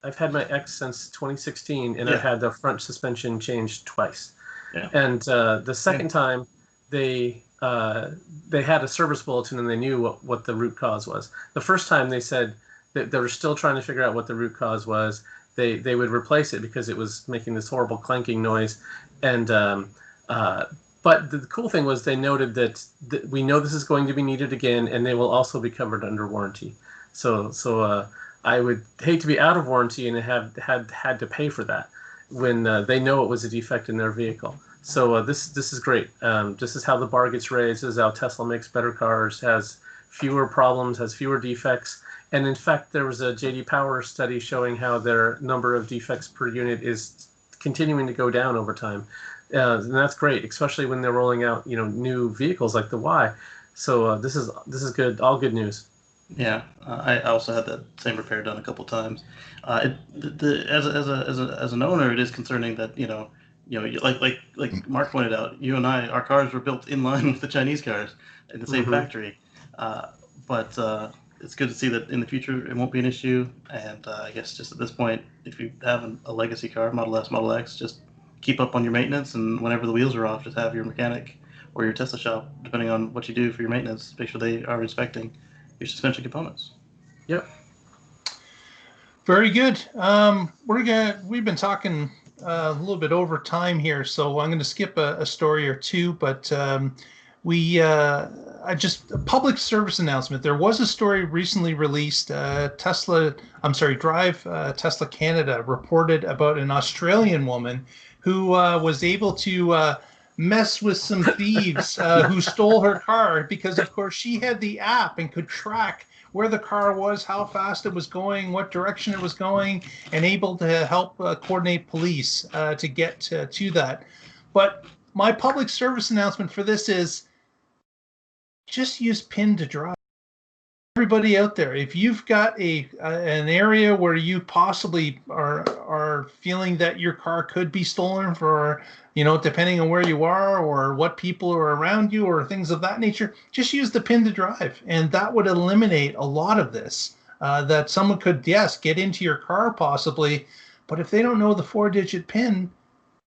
X since 2016, and I've had the front suspension changed twice. Yeah. And the second time, they had a service bulletin and they knew what the root cause was. The first time they said that they were still trying to figure out what the root cause was. They would replace it because it was making this horrible clanking noise. And but the cool thing was they noted that we know this is going to be needed again, and they will also be covered under warranty. So I would hate to be out of warranty and have had to pay for that when they know it was a defect in their vehicle. So this is great. This is how the bar gets raised. This is how Tesla makes better cars, has fewer problems, has fewer defects. And in fact, there was a J.D. Power study showing how their number of defects per unit is continuing to go down over time. And that's great, especially when they're rolling out, new vehicles like the Y. So this is good, all good news. Yeah, I also had that same repair done a couple times. As an owner, it is concerning that like Mark pointed out, you and our cars were built in line with the Chinese cars in the same factory. But it's good to see that in the future it won't be an issue. And I guess just at this point, if you have a legacy car, Model S, Model X, just keep up on your maintenance, and whenever the wheels are off, just have your mechanic or your Tesla shop, depending on what you do for your maintenance, make sure they are inspecting your suspension components. Yep. Very good. We've been talking a little bit over time here, so I'm going to skip a story or two, but just a public service announcement. There was a story recently released. Drive Tesla Canada reported about an Australian woman who was able to mess with some thieves who stole her car because, of course, she had the app and could track where the car was, how fast it was going, what direction it was going, and able to help coordinate police to get to that. But my public service announcement for this is just use PIN to drive. Everybody out there, if you've got an area where you possibly are feeling that your car could be stolen for, depending on where you are or what people are around you or things of that nature, just use the PIN to drive. And that would eliminate a lot of this, that someone could, yes, get into your car possibly, but if they don't know the 4-digit PIN,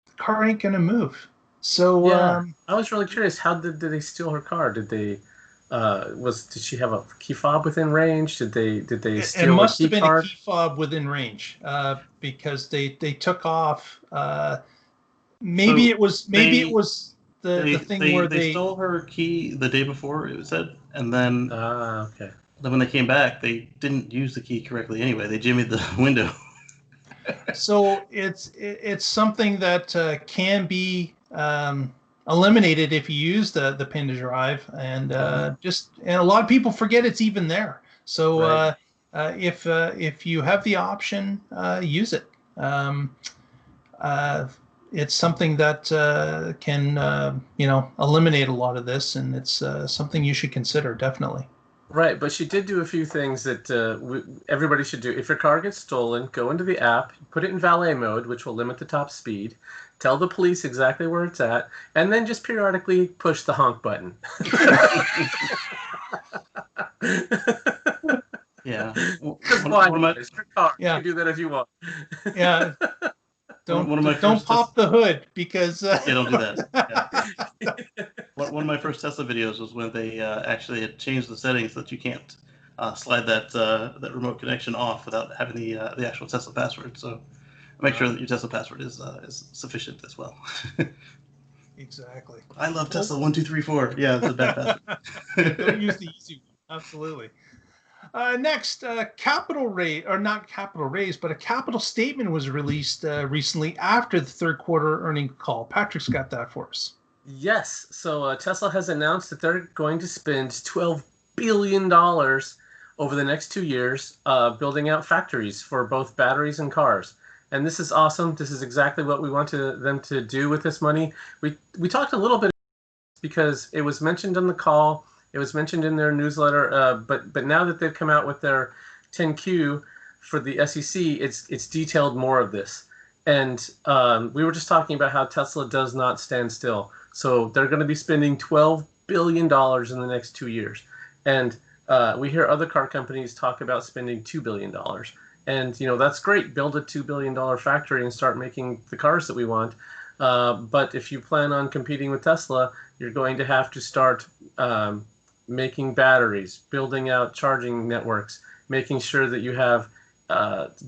the car ain't going to move. So yeah, I was really curious. How did they steal her car? Did they? Did she have a key fob within range? Did they steal it must a key have been card? a key fob within range because they took off. Maybe it was the thing where they stole her key the day before, it was said, and then okay. Then when they came back, they didn't use the key correctly anyway. They jimmied the window. So it's something that can be eliminated if you use the pin to drive, and and a lot of people forget it's even there. So Right. If you have the option, use it. It's something that can eliminate a lot of this, and it's something you should consider, definitely. Right, but she did do a few things that everybody should do. If your car gets stolen, go into the app, put it in valet mode, which will limit the top speed, tell the police exactly where it's at, and then just periodically push the honk button. Yeah. Because why? One of my, It's your car. Yeah. You can do that if you want. Yeah. One of my Don't first pop the hood, because yeah, don't do that. Yeah. One of my first Tesla videos was when they actually had changed the settings so that you can't slide that remote connection off without having the actual Tesla password. So make sure that your Tesla password is sufficient as well. Exactly. I love Tesla 1234. Yeah, it's a bad password. Don't use the easy one. Absolutely. Next, capital raise, or not capital raise, but a capital statement was released recently after the third quarter earnings call. Patrick's got that for us. Yes. So Tesla has announced that they're going to spend $12 billion over the next 2 years building out factories for both batteries and cars. And this is awesome. This is exactly what we want them to do with this money. We talked a little bit because it was mentioned on the call. It was mentioned in their newsletter. But now that they've come out with their 10Q for the SEC, it's detailed more of this. And we were just talking about how Tesla does not stand still. So they're going to be spending $12 billion in the next 2 years. And we hear other car companies talk about spending $2 billion. And, that's great. Build a $2 billion factory and start making the cars that we want. But if you plan on competing with Tesla, you're going to have to start making batteries, building out charging networks, making sure that you have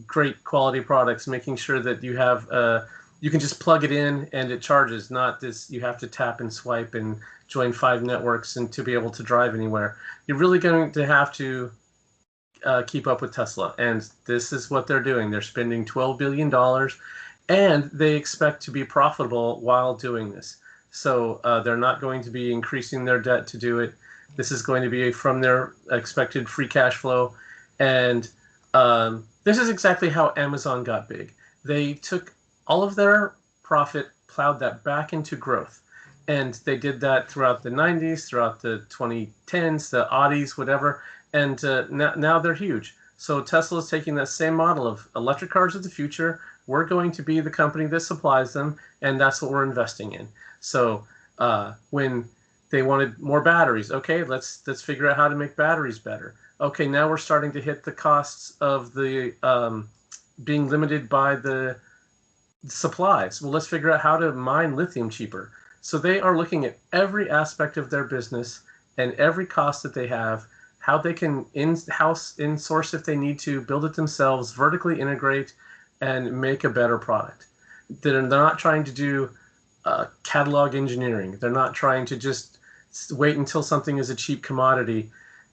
great quality products, making sure that you have you can just plug it in and it charges, not this you have to tap and swipe and join 5 networks and to be able to drive anywhere. You're really going to have to keep up with Tesla, and this is what they're doing. They're spending $12 billion, and they expect to be profitable while doing this. So they're not going to be increasing their debt to do it. This is going to be from their expected free cash flow, and this is exactly how Amazon got big. They took all of their profit, plowed that back into growth. And they did that throughout the 90s, throughout the 2010s, the Audis, whatever. And now they're huge. So Tesla is taking that same model of electric cars of the future. We're going to be the company that supplies them, and that's what we're investing in. So when they wanted more batteries, okay, let's figure out how to make batteries better. Okay, now we're starting to hit the costs of the being limited by the supplies. Well, let's figure out how to mine lithium cheaper. So they are looking at every aspect of their business and every cost that they have, how they can in-house, in-source if they need to, build it themselves, vertically integrate, and make a better product. They're not trying to do catalog engineering. They're not trying to just wait until something is a cheap commodity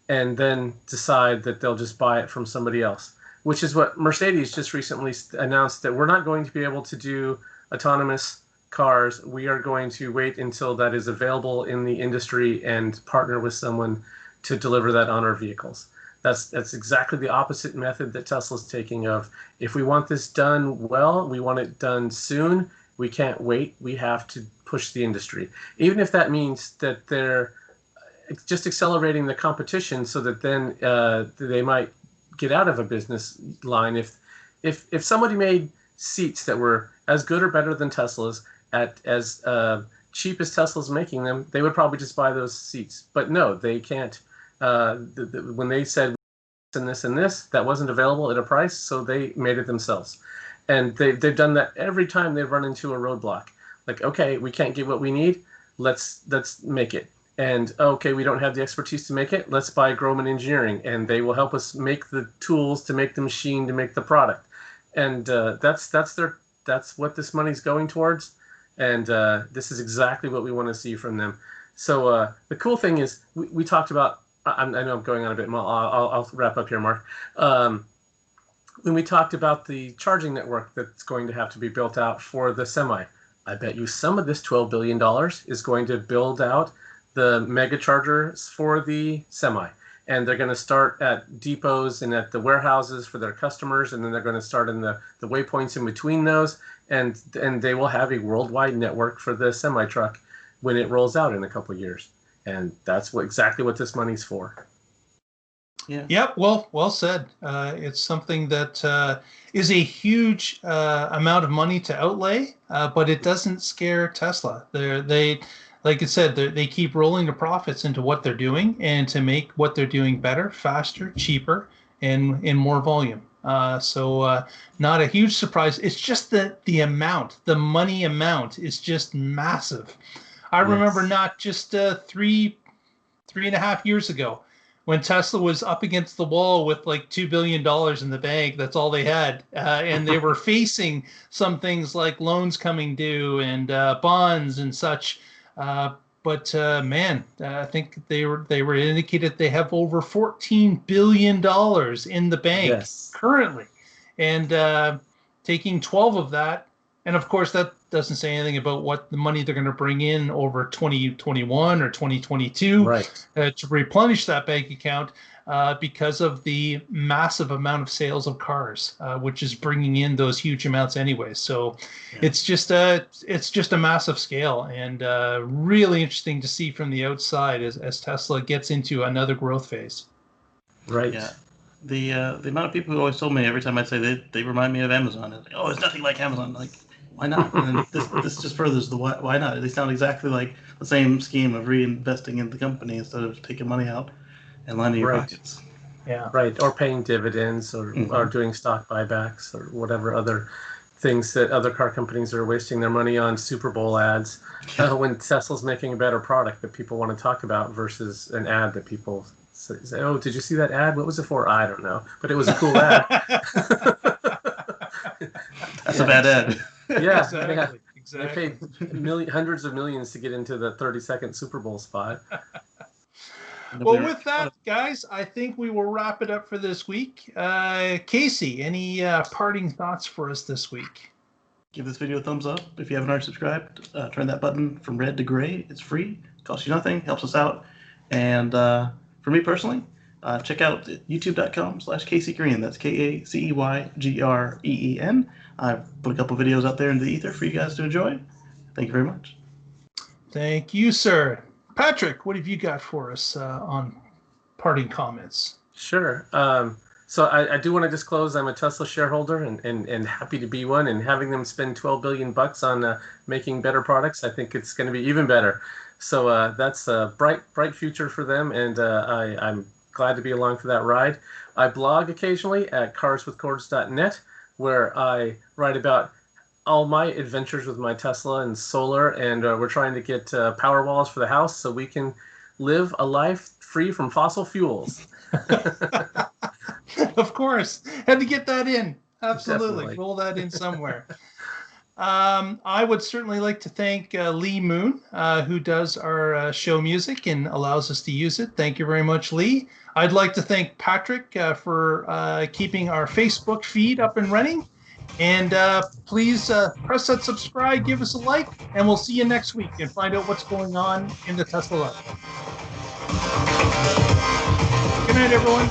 and then decide that they'll just buy it from somebody else, which is what Mercedes just recently announced, that we're not going to be able to do autonomous cars. We are going to wait until that is available in the industry and partner with someone to deliver that on our vehicles. That's exactly the opposite method that Tesla's taking of, if we want this done well, we want it done soon, we can't wait, we have to push the industry. Even if that means that they're just accelerating the competition so that then they might get out of a business line. If somebody made seats that were as good or better than Tesla's at as cheap as Tesla's making them, they would probably just buy those seats. But no, they can't. When they said this and this, that wasn't available at a price, so they made it themselves. And they've done that every time they've run into a roadblock. Like, okay, we can't get what we need, let's make it. And okay, we don't have the expertise to make it, let's buy Groman Engineering, and they will help us make the tools to make the machine to make the product. And that's what this money's going towards. And this is exactly what we want to see from them. So the cool thing is, we talked about I know I'm going on a bit more. I'll wrap up here, Mark. When we talked about the charging network that's going to have to be built out for the semi, I bet you some of this $12 billion is going to build out the mega chargers for the semi. And they're going to start at depots and at the warehouses for their customers, and then they're going to start in the waypoints in between those, and they will have a worldwide network for the semi truck when it rolls out in a couple of years. And that's exactly what this money's for. Yeah. Yep. Well said. It's something that is a huge amount of money to outlay, but it doesn't scare Tesla. They like I said, they keep rolling the profits into what they're doing and to make what they're doing better, faster, cheaper, and in more volume. So not a huge surprise. It's just the amount, the money amount is just massive. I remember not just 3.5 years ago when Tesla was up against the wall with like $2 billion in the bank. That's all they had. And they were facing some things like loans coming due and bonds and such. But man, I think they were indicated they have over $14 billion in the bank currently, and taking 12 of that, and of course that doesn't say anything about what the money they're going to bring in over 2021 or 2022 to replenish that bank account because of the massive amount of sales of cars, which is bringing in those huge amounts anyway. So it's just a massive scale, and really interesting to see from the outside as Tesla gets into another growth phase. Right. Yeah. The amount of people who always told me every time I'd say they remind me of Amazon. It's like, oh, it's nothing like Amazon. Like, why not? And then this just furthers the why not. They sound exactly like the same scheme of reinvesting in the company instead of taking money out and lining your pockets. Yeah. Right. Or paying dividends or doing stock buybacks or whatever other things that other car companies are wasting their money on, Super Bowl ads, when Tesla's making a better product that people want to talk about versus an ad that people say, oh, did you see that ad? What was it for? I don't know. But it was a cool ad. That's a bad ad. Yeah, exactly. They paid hundreds of millions to get into the 30-second Super Bowl spot. Well, with that, guys, I think we will wrap it up for this week. Casey, any parting thoughts for us this week? Give this video a thumbs up. If you haven't already subscribed, turn that button from red to gray. It's free. Costs you nothing. Helps us out. And for me personally, check out youtube.com/Casey Green. That's KACEYGREEN. I've put a couple videos out there in the ether for you guys to enjoy. Thank you very much. Thank you, sir. Patrick, what have you got for us on parting comments? Sure. So I do want to disclose I'm a Tesla shareholder and happy to be one. And having them spend $12 billion on making better products, I think it's going to be even better. So that's a bright future for them, and I'm glad to be along for that ride. I blog occasionally at carswithcords.net, where I write about all my adventures with my Tesla and solar, and we're trying to get power walls for the house so we can live a life free from fossil fuels. Of course. Had to get that in. Absolutely. Definitely. Roll that in somewhere. I would certainly like to thank Lee Moon, who does our show music and allows us to use it. Thank you very much, Lee. I'd like to thank Patrick for keeping our Facebook feed up and running. And please press that subscribe, give us a like, and we'll see you next week and find out what's going on in the Tesla life. Good night, everyone.